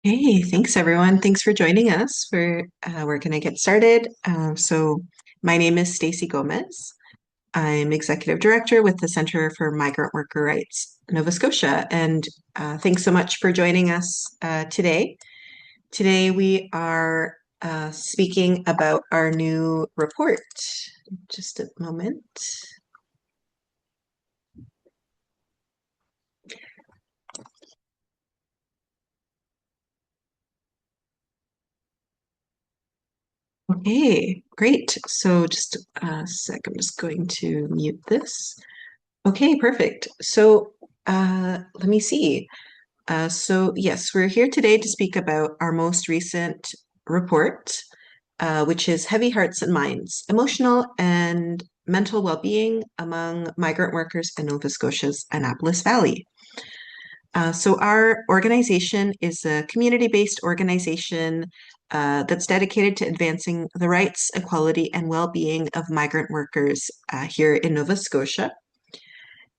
Hey, thanks everyone. Thanks for joining us. We're going to get started. My name is Stacey Gomez. I'm Executive Director with the Center for Migrant Worker Rights, Nova Scotia, and thanks so much for joining us today. Today we are speaking about our new report. Just a moment. Okay, great. So just a sec, I'm just going to mute this. Okay, perfect. Let me see. Yes, we're here today to speak about our most recent report, which is Heavy Hearts and Minds, Emotional and Mental Well-Being Among Migrant Workers in Nova Scotia's Annapolis Valley. Our organization is a community-based organization that's dedicated to advancing the rights, equality, and well-being of migrant workers here in Nova Scotia.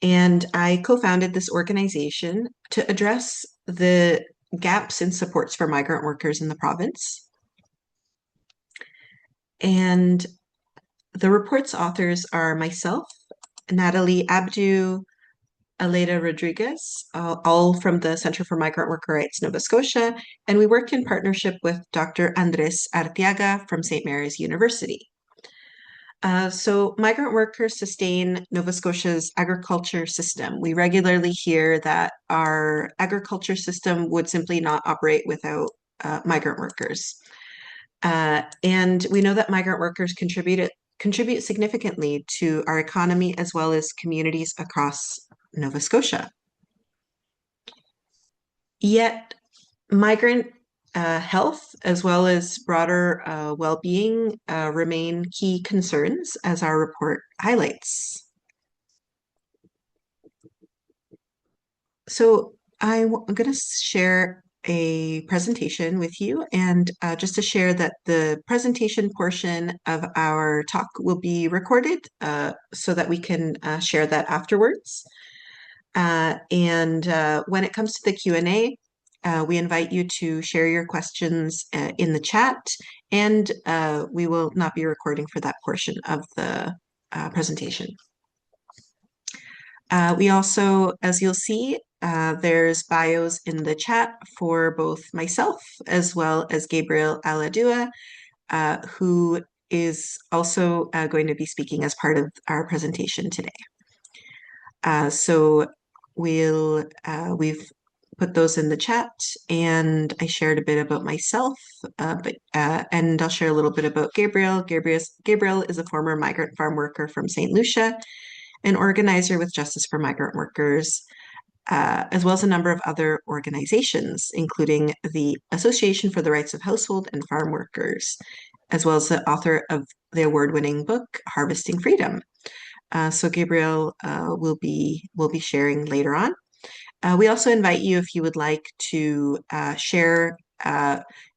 And I co-founded this organization to address the gaps in supports for migrant workers in the province. And the report's authors are myself, Natalie Abdu, Aleda Rodriguez, all from the Center for Migrant Worker Rights, Nova Scotia, and we work in partnership with Dr. Andrés Arteaga from St. Mary's University. Migrant workers sustain Nova Scotia's agriculture system. We regularly hear that our agriculture system would simply not operate without migrant workers. And we know that migrant workers contribute significantly to our economy as well as communities across Nova Scotia. Yet, migrant health as well as broader well-being remain key concerns, as our report highlights. I'm going to share a presentation with you, and just to share that the presentation portion of our talk will be recorded so that we can share that afterwards. When it comes to the Q&A, we invite you to share your questions in the chat, and we will not be recording for that portion of the presentation. We also, as you'll see, there's bios in the chat for both myself as well as Gabriel Allahdua, who is also going to be speaking as part of our presentation today. We've put those in the chat, and I shared a bit about myself, and I'll share a little bit about Gabriel. Gabriel is a former migrant farm worker from St. Lucia, an organizer with Justice for Migrant Workers, as well as a number of other organizations, including the Association for the Rights of Household and Farm Workers, as well as the author of the award-winning book, Harvesting Freedom. Gabriel will be sharing later on. We also invite you, if you would like to share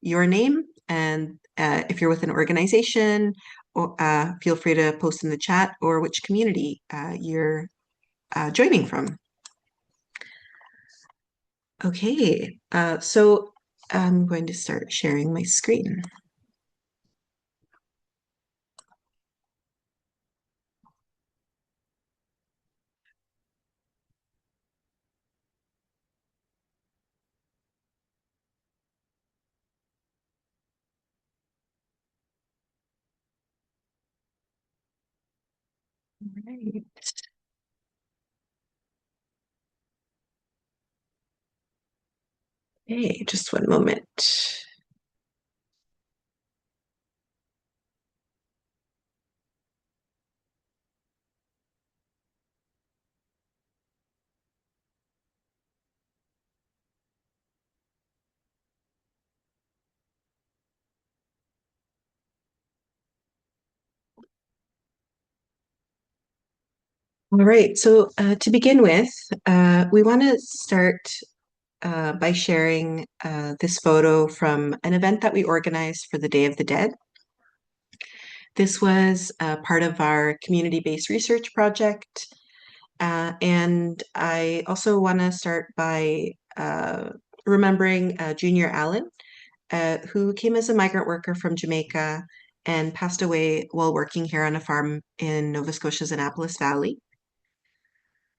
your name, and if you're with an organization, feel free to post in the chat or which community you're joining from. Okay, so I'm going to start sharing my screen. Right. Okay, just one moment. All right, so to begin with, we want to start by sharing this photo from an event that we organized for the Day of the Dead. This was part of our community-based research project. And I also want to start by remembering Junior Allen, who came as a migrant worker from Jamaica and passed away while working here on a farm in Nova Scotia's Annapolis Valley.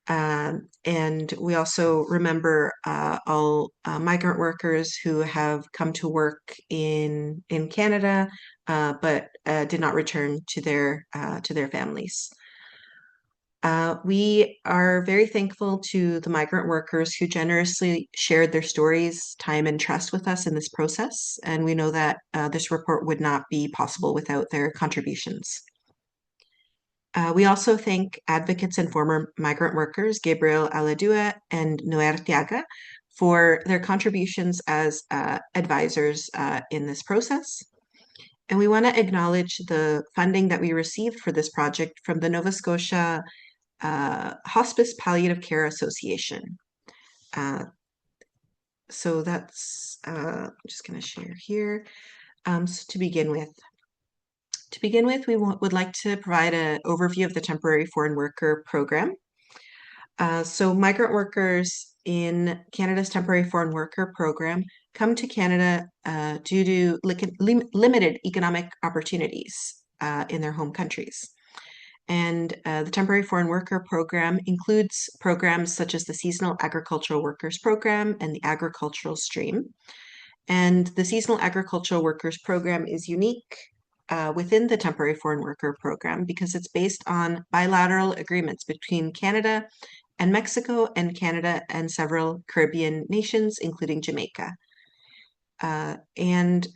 And we also remember all migrant workers who have come to work in Canada, but did not return to their families. We are very thankful to the migrant workers who generously shared their stories, time, and trust with us in this process. And we know that this report would not be possible without their contributions. We also thank advocates and former migrant workers, Gabriel Allahdua and Andrés Arteaga, for their contributions as advisors in this process. And we want to acknowledge the funding that we received for this project from the Nova Scotia Hospice Palliative Care Association. So that's, I'm just going to share here. So to begin with, we would like to provide an overview of the Temporary Foreign Worker Program. So migrant workers in Canada's Temporary Foreign Worker Program come to Canada due to limited economic opportunities in their home countries. And the Temporary Foreign Worker Program includes programs such as the Seasonal Agricultural Workers Program and the Agricultural Stream. And the Seasonal Agricultural Workers Program is unique within the Temporary Foreign Worker Program because it's based on bilateral agreements between Canada and Mexico and Canada and several Caribbean nations, including Jamaica. And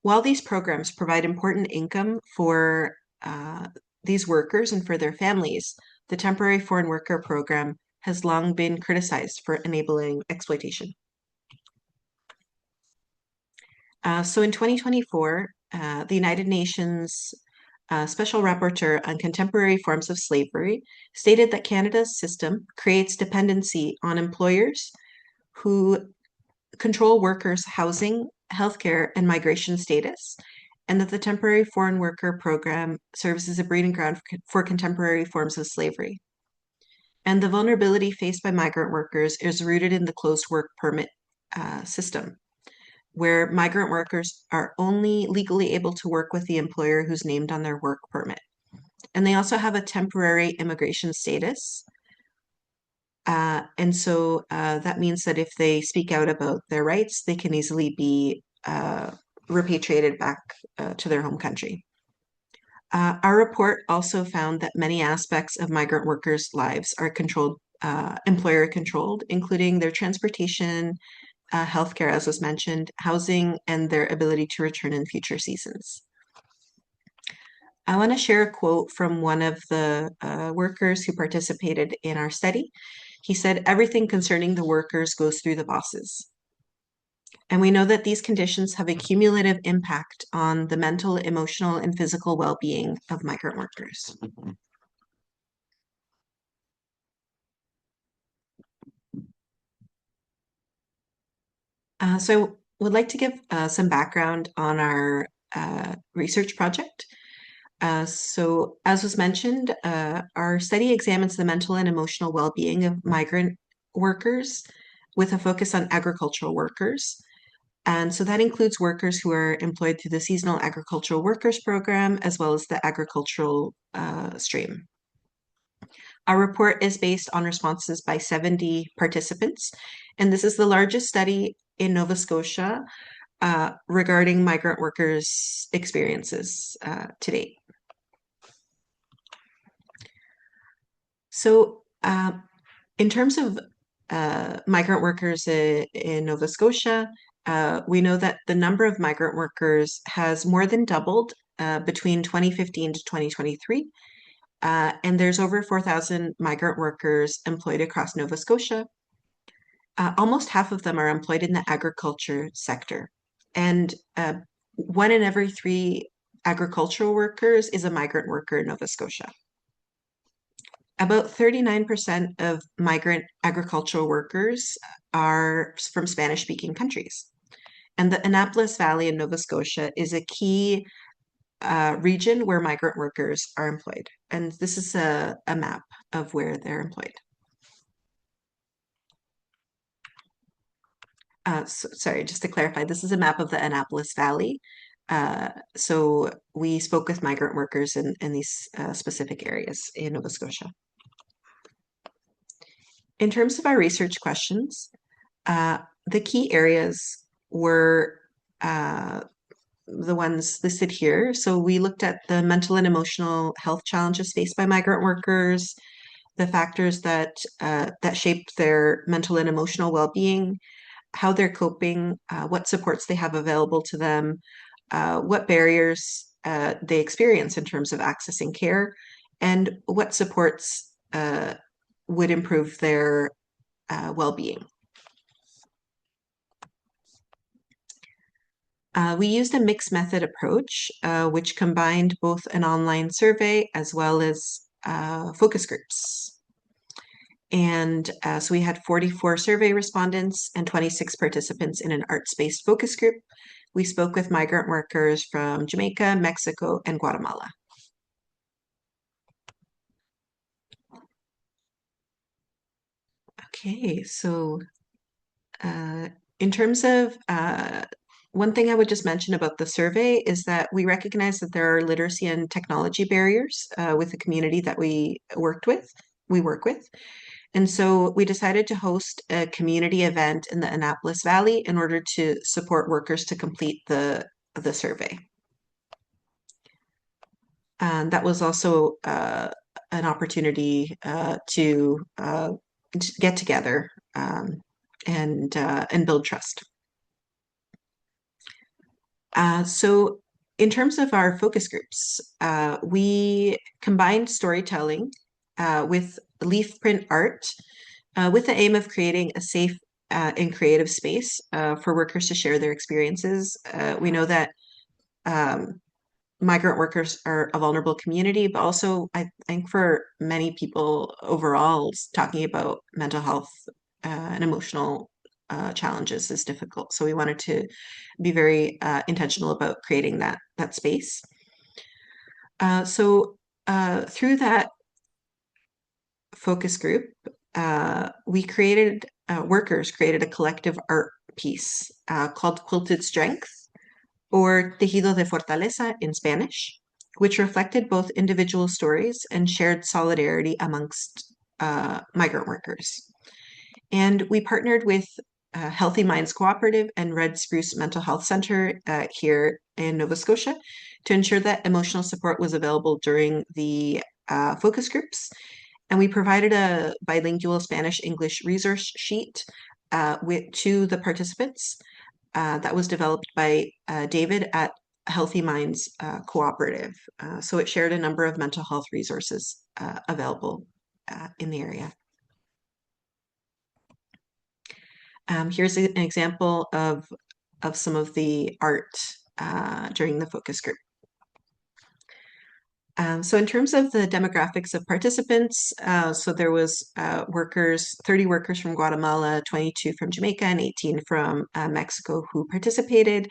while these programs provide important income for these workers and for their families, the Temporary Foreign Worker Program has long been criticized for enabling exploitation. So in 2024, the United Nations Special Rapporteur on Contemporary Forms of Slavery stated that Canada's system creates dependency on employers who control workers' housing, healthcare, and migration status, and that the Temporary Foreign Worker Program serves as a breeding ground for contemporary forms of slavery. And the vulnerability faced by migrant workers is rooted in the closed work permit system, where migrant workers are only legally able to work with the employer who's named on their work permit. And they also have a temporary immigration status. And so that means that if they speak out about their rights, they can easily be repatriated back to their home country. Our report also found that many aspects of migrant workers' lives are controlled, employer controlled, including their transportation, healthcare, as was mentioned, housing, and their ability to return in future seasons. I want to share a quote from one of the workers who participated in our study. He said, "Everything concerning the workers goes through the bosses." And we know that these conditions have a cumulative impact on the mental, emotional, and physical well-being of migrant workers. So I would like to give some background on our research project. So as was mentioned, our study examines the mental and emotional well-being of migrant workers with a focus on agricultural workers. And so that includes workers who are employed through the Seasonal Agricultural Workers Program, as well as the agricultural stream. Our report is based on responses by 70 participants, and this is the largest study in Nova Scotia regarding migrant workers' experiences to date. So in terms of migrant workers in Nova Scotia, we know that the number of migrant workers has more than doubled between 2015 to 2023. And there's over 4,000 migrant workers employed across Nova Scotia. Almost half of them are employed in the agriculture sector. And 1 in every 3 agricultural workers is a migrant worker in Nova Scotia. About 39% of migrant agricultural workers are from Spanish-speaking countries. And the Annapolis Valley in Nova Scotia is a key region where migrant workers are employed. And this is a map of where they're employed. Sorry, just to clarify, this is a map of the Annapolis Valley. So we spoke with migrant workers in these specific areas in Nova Scotia. In terms of our research questions, the key areas were the ones listed here. So we looked at the mental and emotional health challenges faced by migrant workers, the factors that that shaped their mental and emotional well-being, how they're coping, what supports they have available to them, what barriers they experience in terms of accessing care, and what supports would improve their well-being. We used a mixed method approach, which combined both an online survey as well as focus groups. And so we had 44 survey respondents and 26 participants in an arts-based focus group. We spoke with migrant workers from Jamaica, Mexico, and Guatemala. Okay, so in terms of one thing I would just mention about the survey is that we recognize that there are literacy and technology barriers with the community that we work with. And so we decided to host a community event in the Annapolis Valley in order to support workers to complete the survey. And that was also an opportunity to get together and build trust. So in terms of our focus groups, we combined storytelling with leaf print art with the aim of creating a safe and creative space for workers to share their experiences. We know that migrant workers are a vulnerable community, but also I think for many people overall, talking about mental health and emotional challenges is difficult. So we wanted to be very intentional about creating that space. So through that focus group, workers created a collective art piece called Quilted Strength, or Tejido de Fortaleza in Spanish, which reflected both individual stories and shared solidarity amongst migrant workers. And we partnered with Healthy Minds Cooperative and Red Spruce Mental Health Center here in Nova Scotia to ensure that emotional support was available during the focus groups. And we provided a bilingual Spanish-English resource sheet to the participants that was developed by David at Healthy Minds Cooperative. So it shared a number of mental health resources available in the area. Here's an example of some of the art during the focus group. So in terms of the demographics of participants, so there was 30 workers from Guatemala, 22 from Jamaica, and 18 from Mexico who participated.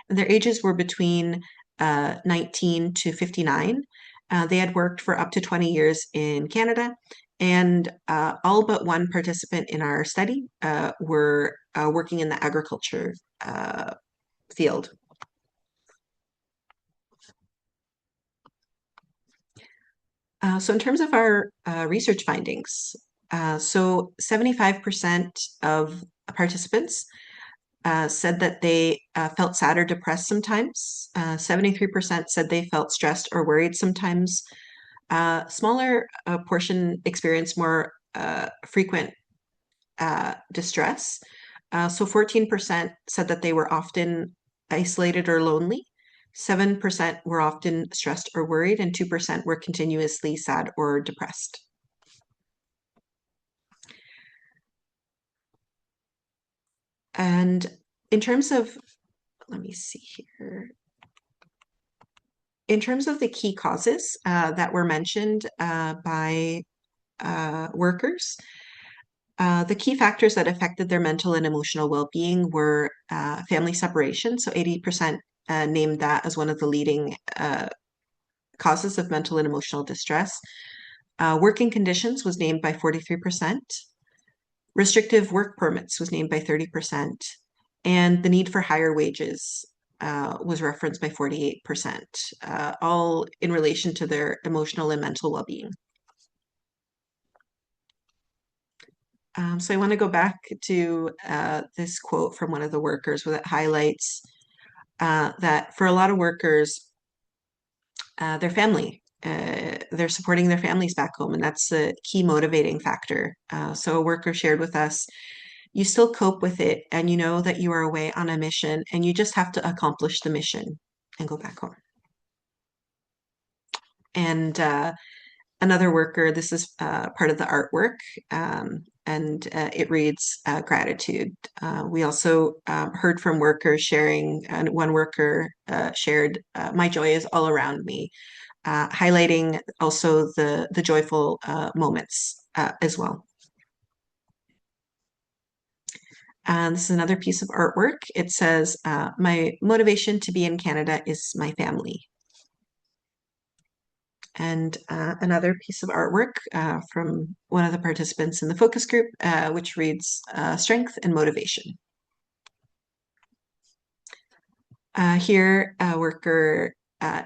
And their ages were between 19 to 59. They had worked for up to 20 years in Canada, and all but one participant in our study were working in the agriculture field. So in terms of our research findings, so 75% of participants said that they felt sad or depressed sometimes. 73% said they felt stressed or worried sometimes. Smaller portion experienced more frequent distress. So 14% said that they were often isolated or lonely. 7% were often stressed or worried, and 2% were continuously sad or depressed. And in terms of, let me see here. In terms of the key causes that were mentioned by workers, the key factors that affected their mental and emotional well-being were family separation. So 80% named that as one of the leading causes of mental and emotional distress. Working conditions was named by 43%. Restrictive work permits was named by 30%. And the need for higher wages was referenced by 48%, all in relation to their emotional and mental well-being. So I want to go back to this quote from one of the workers where it highlights that for a lot of workers, their family, they're supporting their families back home, and that's a key motivating factor. So a worker shared with us, you still cope with it, and you know that you are away on a mission, and you just have to accomplish the mission and go back home. And another worker, this is part of the artwork, and it reads gratitude. We also heard from workers sharing, and one worker shared, my joy is all around me, highlighting also the joyful moments as well. And this is another piece of artwork. It says, my motivation to be in Canada is my family. And another piece of artwork from one of the participants in the focus group, which reads, strength and motivation. Here, a worker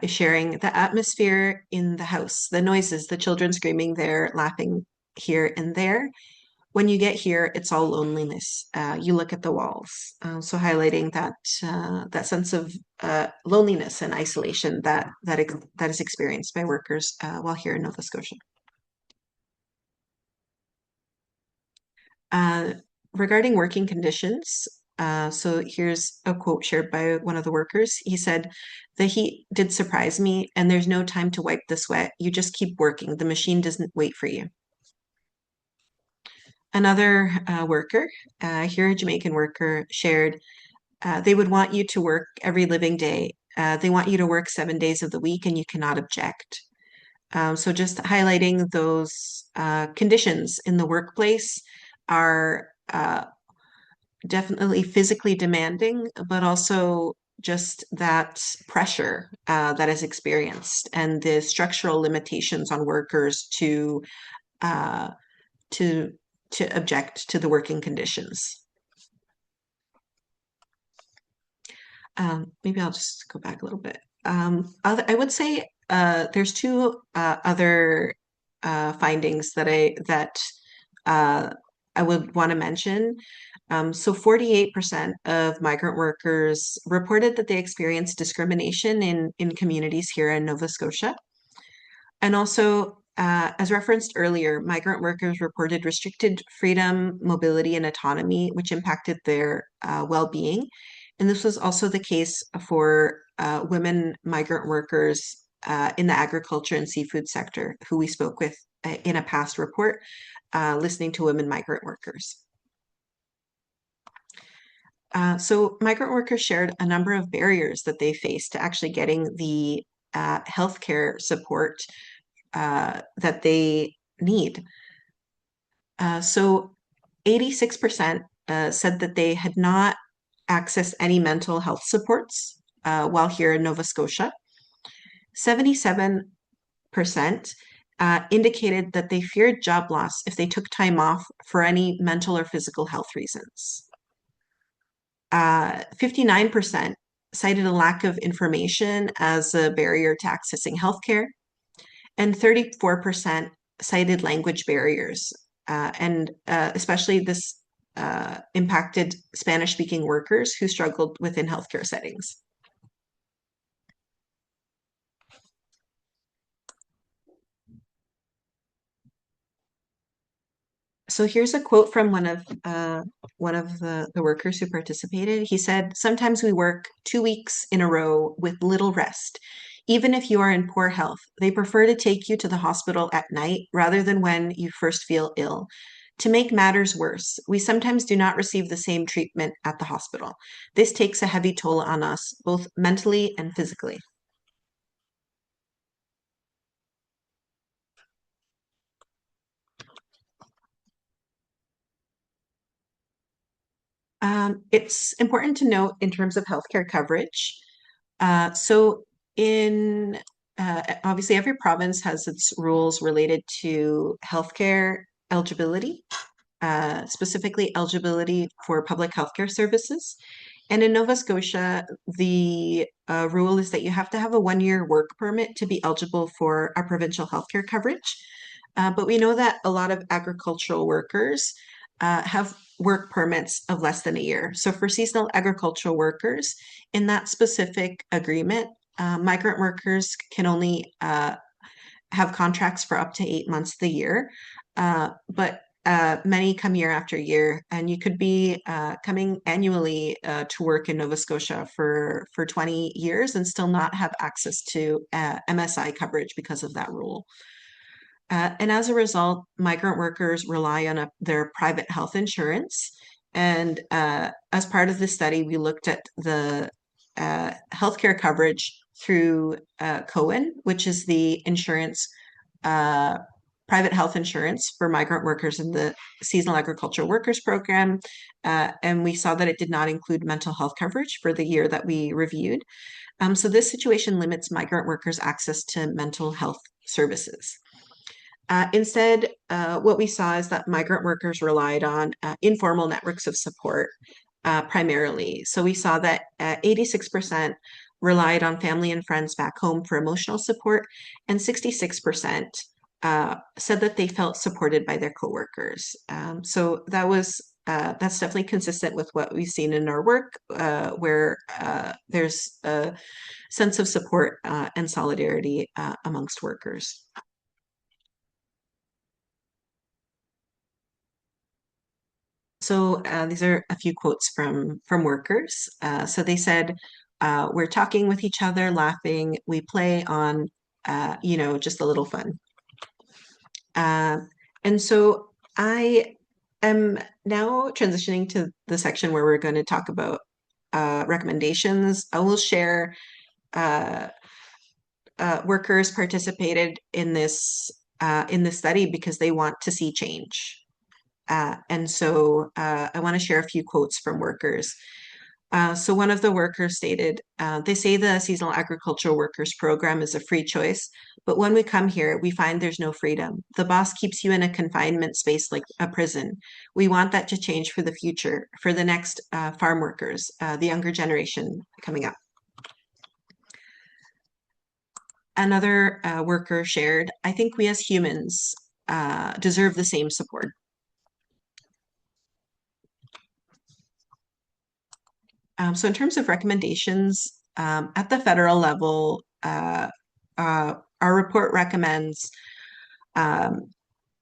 is sharing the atmosphere in the house, the noises, the children screaming there, laughing here and there. When you get here, it's all loneliness. You look at the walls. So highlighting that sense of loneliness and isolation that is experienced by workers while here in Nova Scotia. Regarding working conditions, so here's a quote shared by one of the workers. He said, the heat did surprise me, and there's no time to wipe the sweat. You just keep working. The machine doesn't wait for you. Another worker, here a Jamaican worker, shared, they would want you to work every living day. They want you to work 7 days of the week, and you cannot object. So just highlighting those conditions in the workplace are definitely physically demanding, but also just that pressure that is experienced and the structural limitations on workers to object to the working conditions. Maybe I'll just go back a little bit. I would say there's two other findings that I would want to mention. So 48% of migrant workers reported that they experienced discrimination in communities here in Nova Scotia. And also, as referenced earlier, migrant workers reported restricted freedom, mobility, and autonomy, which impacted their well-being. And this was also the case for women migrant workers in the agriculture and seafood sector, who we spoke with in a past report, listening to women migrant workers. So migrant workers shared a number of barriers that they faced to actually getting the healthcare support that they need. So 86% said that they had not accessed any mental health supports while here in Nova Scotia. 77% indicated that they feared job loss if they took time off for any mental or physical health reasons. 59% cited a lack of information as a barrier to accessing healthcare, and 34% cited language barriers, and especially this impacted Spanish-speaking workers who struggled within healthcare settings. So here's a quote from one of the workers who participated. He said, sometimes we work 2 weeks in a row with little rest. Even if you are in poor health, they prefer to take you to the hospital at night rather than when you first feel ill. To make matters worse, we sometimes do not receive the same treatment at the hospital. This takes a heavy toll on us, both mentally and physically. It's important to note in terms of healthcare coverage. So in obviously every province has its rules related to healthcare eligibility. specifically eligibility for public healthcare services. And in Nova Scotia, the rule is that you have to have a 1-year work permit to be eligible for a provincial healthcare coverage. But we know that a lot of agricultural workers have work permits of less than a year. So for seasonal agricultural workers, in that specific agreement, migrant workers can only have contracts for up to 8 months of the year. But many come year after year, and you could be coming annually to work in Nova Scotia for 20 years and still not have access to MSI coverage because of that rule. And as a result, migrant workers rely on their private health insurance. And as part of the study, we looked at the healthcare coverage through Cohen, which is the insurance, private health insurance for migrant workers in the Seasonal Agricultural Workers Program. And we saw that it did not include mental health coverage for the year that we reviewed. So this situation limits migrant workers' access to mental health services. Instead, what we saw is that migrant workers relied on informal networks of support primarily. So we saw that 86% relied on family and friends back home for emotional support, and 66% said that they felt supported by their coworkers. So that's definitely consistent with what we've seen in our work, where there's a sense of support and solidarity amongst workers. So these are a few quotes from workers. So they said, "We're talking with each other, laughing. We play on, just a little fun." And so I am now transitioning to the section where we're going to talk about recommendations. I will share workers participated in this study because they want to see change. And so I want to share a few quotes from workers. So one of the workers stated, "They say the Seasonal Agricultural Workers Program is a free choice, but when we come here, we find there's no freedom. The boss keeps you in a confinement space like a prison. We want that to change for the future, for the next farm workers, the younger generation coming up." Another worker shared, "I think we as humans deserve the same support." So in terms of recommendations, at the federal level, our report recommends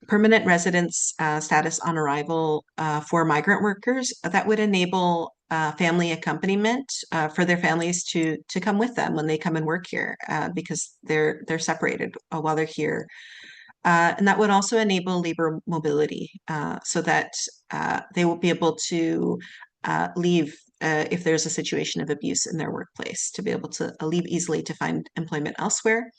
permanent residence status on arrival for migrant workers that would enable family accompaniment for their families to come with them when they come and work here because they're separated while they're here. And that would also enable labor mobility so that they will be able to leave if there's a situation of abuse in their workplace, to be able to leave easily to find employment elsewhere.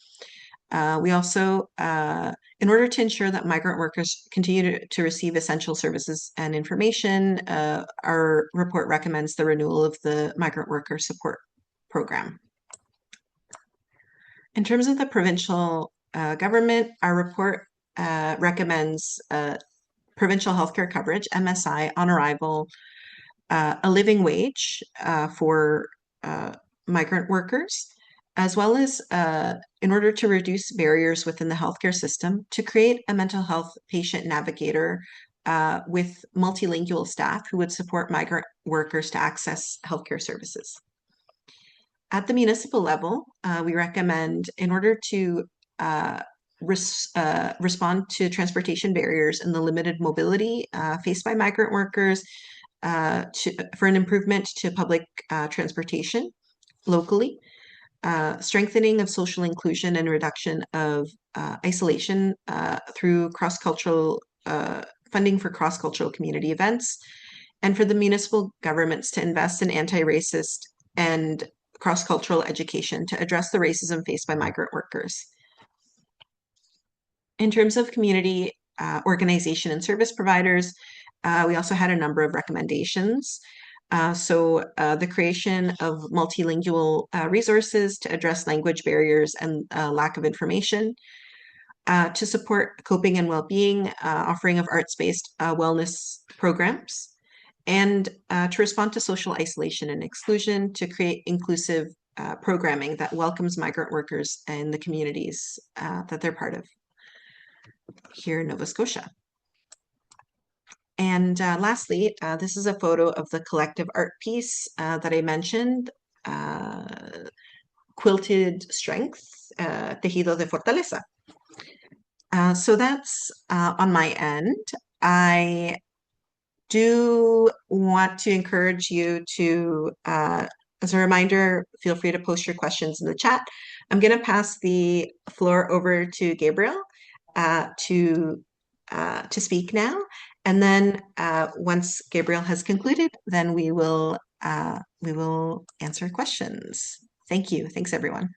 We also, in order to ensure that migrant workers continue to receive essential services and information, our report recommends the renewal of the Migrant Worker Support Program. In terms of the provincial government, our report recommends provincial healthcare coverage, MSI, on arrival, a living wage for migrant workers, as well as in order to reduce barriers within the healthcare system, to create a mental health patient navigator with multilingual staff who would support migrant workers to access healthcare services. At the municipal level, we recommend, in order to respond to transportation barriers and the limited mobility faced by migrant workers, for an improvement to public transportation locally, strengthening of social inclusion and reduction of isolation through cross-cultural funding for cross-cultural community events, and for the municipal governments to invest in anti-racist and cross-cultural education to address the racism faced by migrant workers. In terms of community organization and service providers, we also had a number of recommendations. So the creation of multilingual resources to address language barriers and lack of information, to support coping and well-being, offering of arts-based wellness programs, and to respond to social isolation and exclusion, to create inclusive programming that welcomes migrant workers in the communities that they're part of here in Nova Scotia. And lastly, this is a photo of the collective art piece that I mentioned, Quilted Strength, Tejido de Fortaleza. So that's on my end. I do want to encourage you to, as a reminder, feel free to post your questions in the chat. I'm going to pass the floor over to Gabriel to speak now. And then once Gabriel has concluded, then we will answer questions. Thank you. Thanks, everyone.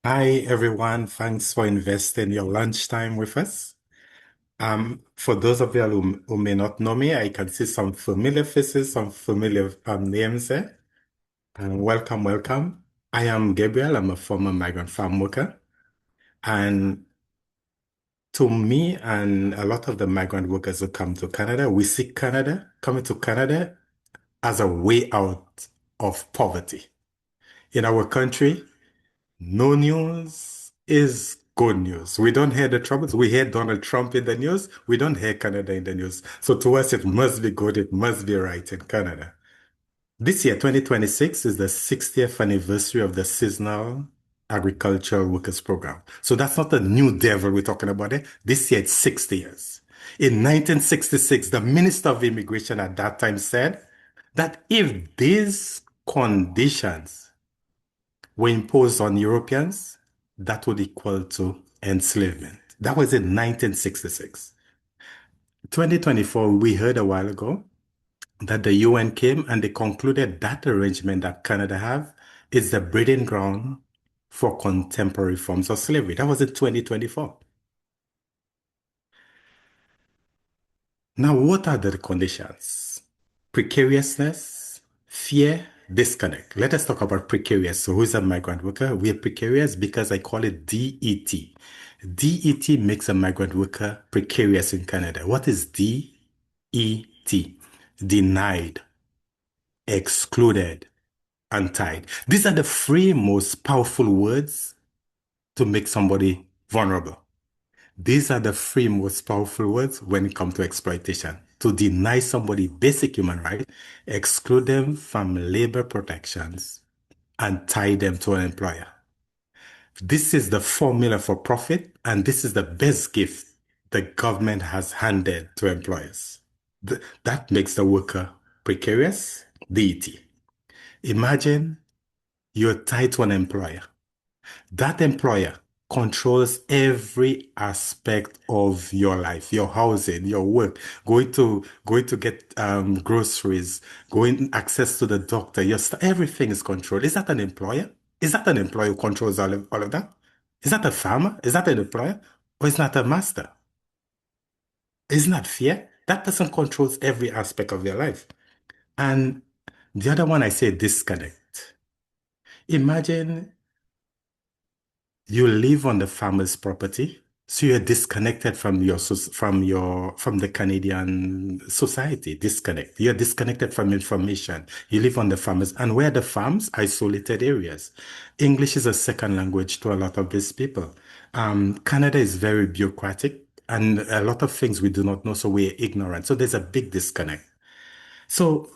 Hi, everyone. Thanks for investing your lunchtime with us. For those of you who may not know me, I can see some familiar faces, some familiar names there. Welcome, welcome. I am Gabriel. I'm a former migrant farm worker. And to me and a lot of the migrant workers who come to Canada, we see coming to Canada as a way out of poverty. In our country, no news is good news. We don't hear the troubles. We hear Donald Trump in the news. We don't hear Canada in the news. So to us, it must be good. It must be right in Canada. This year, 2026, is the 60th anniversary of the Seasonal Agricultural Workers Program. So that's not a new devil we're talking about it. This year, it's 60 years. In 1966, the Minister of Immigration at that time said that if these conditions were imposed on Europeans, that would equal to enslavement. That was in 1966. 2024, we heard a while ago that the UN came and they concluded that arrangement that Canada have is the breeding ground for contemporary forms of slavery. That was in 2024. Now, what are the conditions? Precariousness, fear, disconnect. Let us talk about precarious. So who's a migrant worker? We are precarious because I call it DET. DET makes a migrant worker precarious in Canada. What is DET? Denied, excluded, untied. These are the three most powerful words to make somebody vulnerable. These are the three most powerful words when it comes to exploitation. To deny somebody basic human rights, exclude them from labor protections, and tie them to an employer. This is the formula for profit, and this is the best gift the government has handed to employers. That makes the worker precarious, DET. Imagine you're tied to an employer. That employer controls every aspect of your life, your housing, your work, going to get groceries, going access to the doctor, everything is controlled. Is that an employer? Is that an employer who controls all of that? Is that a farmer? Is that an employer? Or is that a master? Isn't that fear? That person controls every aspect of your life. And the other one I say disconnect. Imagine you live on the farmer's property, so you're disconnected from the Canadian society. Disconnect. You're disconnected from information. You live on the farmers, and where the farms, isolated areas. English is a second language to a lot of these people. Canada is very bureaucratic, and a lot of things we do not know, so we're ignorant. So there's a big disconnect. So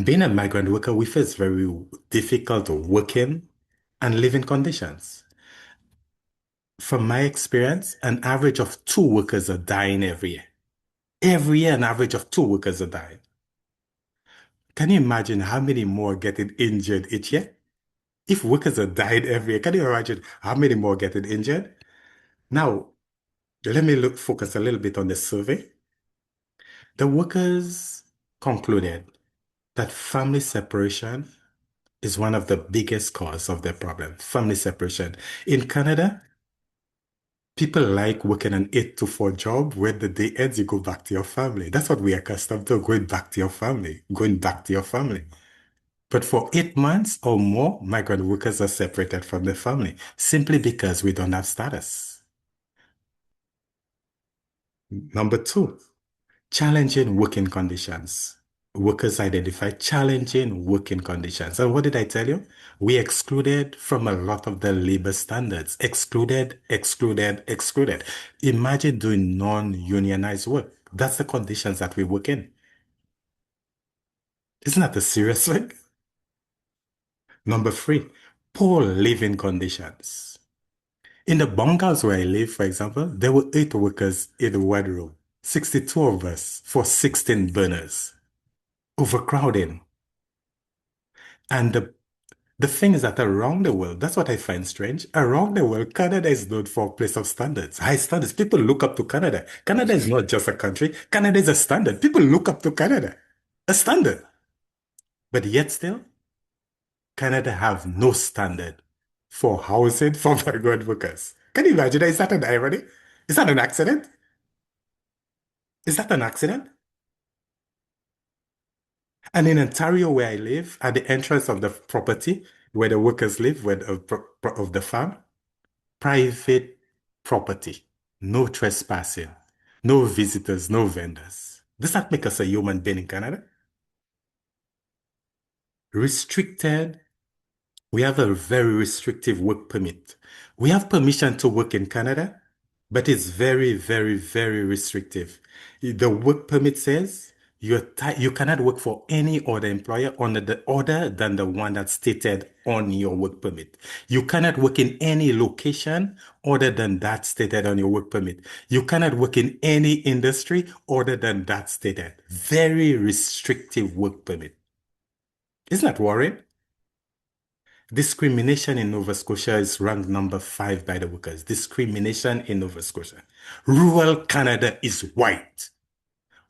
being a migrant worker, we face very difficult working and living conditions. From my experience, an average of 2 workers are dying every year. Every year, an average of 2 workers are dying. Can you imagine how many more getting injured each year? If workers are dying every year, can you imagine how many more getting injured? Now, let me focus a little bit on the survey. The workers concluded that family separation is one of the biggest cause of their problem. Family separation. In Canada, people like working an 8 to 4 job. When the day ends, you go back to your family. That's what we're accustomed to, going back to your family, going back to your family. But for 8 months or more, migrant workers are separated from their family simply because we don't have status. Number two, challenging working conditions. Workers identify challenging working conditions. And what did I tell you? We excluded from a lot of the labor standards. Excluded, excluded, excluded. Imagine doing non-unionized work. That's the conditions that we work in. Isn't that a serious thing? Number three, poor living conditions. In the bunkhouse where I live, for example, there were 8 workers in the wardrobe, 62 of us for 16 burners. Overcrowding. And the thing is that around the world, that's what I find strange. Around the world, Canada is known for a place of standards, high standards. People look up to Canada. Canada is not just a country. Canada is a standard. People look up to Canada, a standard. But yet still, Canada have no standard for housing for migrant workers. Can you imagine that? Is that an irony? Is that an accident? Is that an accident? And in Ontario, where I live, at the entrance of the property where the workers live, of the farm, private property, no trespassing, no visitors, no vendors. Does that make us a human being in Canada? Restricted. We have a very restrictive work permit. We have permission to work in Canada, but it's very, very, very restrictive. The work permit says you cannot work for any other employer under the other than the one that's stated on your work permit. You cannot work in any location other than that stated on your work permit. You cannot work in any industry other than that stated. Very restrictive work permit. Isn't that worrying? Discrimination in Nova Scotia is ranked number 5 by the workers. Discrimination in Nova Scotia. Rural Canada is white.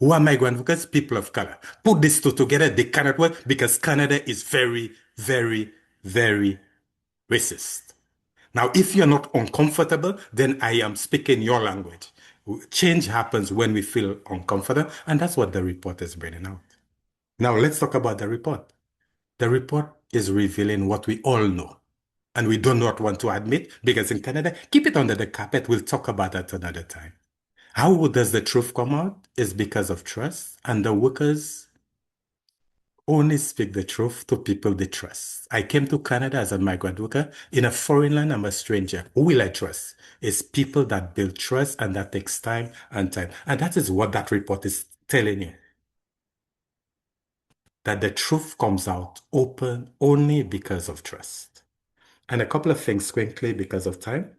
Who are migrant workers? People of color. Put these two together, they cannot work because Canada is very, very, very racist. Now, if you're not uncomfortable, then I am speaking your language. Change happens when we feel uncomfortable, and that's what the report is bringing out. Now, let's talk about the report. The report is revealing what we all know, and we do not want to admit because in Canada, keep it under the carpet. We'll talk about that another time. How does the truth come out? Is because of trust, and the workers only speak the truth to people they trust. I came to Canada as a migrant worker. In a foreign land, I'm a stranger. Who will I trust? It's people that build trust, and that takes time and time. And that is what that report is telling you. That the truth comes out open only because of trust. And a couple of things quickly because of time.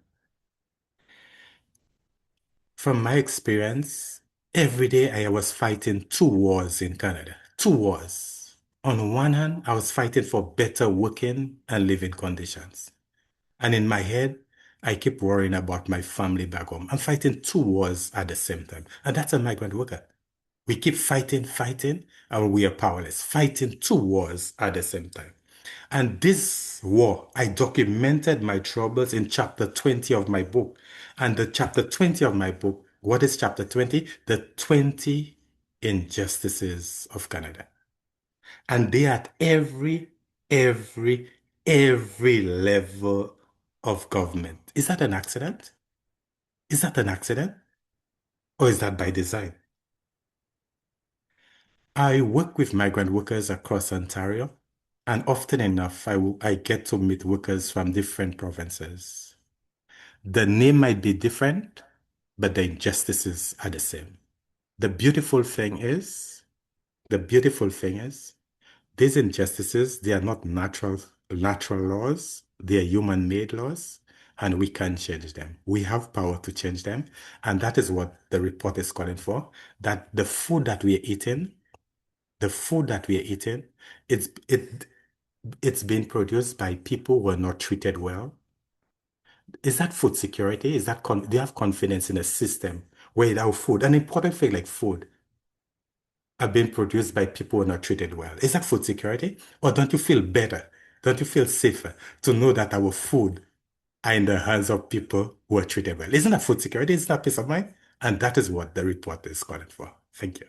From my experience, every day I was fighting 2 wars in Canada. 2 wars. On one hand, I was fighting for better working and living conditions. And in my head, I keep worrying about my family back home. I'm fighting 2 wars at the same time. And that's a migrant worker. We keep fighting, fighting, and we are powerless. Fighting 2 wars at the same time. And this war, I documented my troubles in chapter 20 of my book. And the chapter 20 of my book, what is chapter 20? The 20 injustices of Canada. And they are at every, every level of government. Is that an accident? Is that an accident? Or is that by design? I work with migrant workers across Ontario, and often enough, I get to meet workers from different provinces. The name might be different, but the injustices are the same. The beautiful thing is, the beautiful thing is, these injustices, they are not natural laws, they are human-made laws, and we can change them. We have power to change them, and that is what the report is calling for, that the food that we are eating, it's being produced by people who are not treated well. Is that food security? Is that do you have confidence in a system where our food, an important thing like food, are being produced by people who are not treated well? Is that food security? Or don't you feel better? Don't you feel safer to know that our food are in the hands of people who are treated well? Isn't that food security? Isn't that peace of mind? And that is what the report is calling for. Thank you.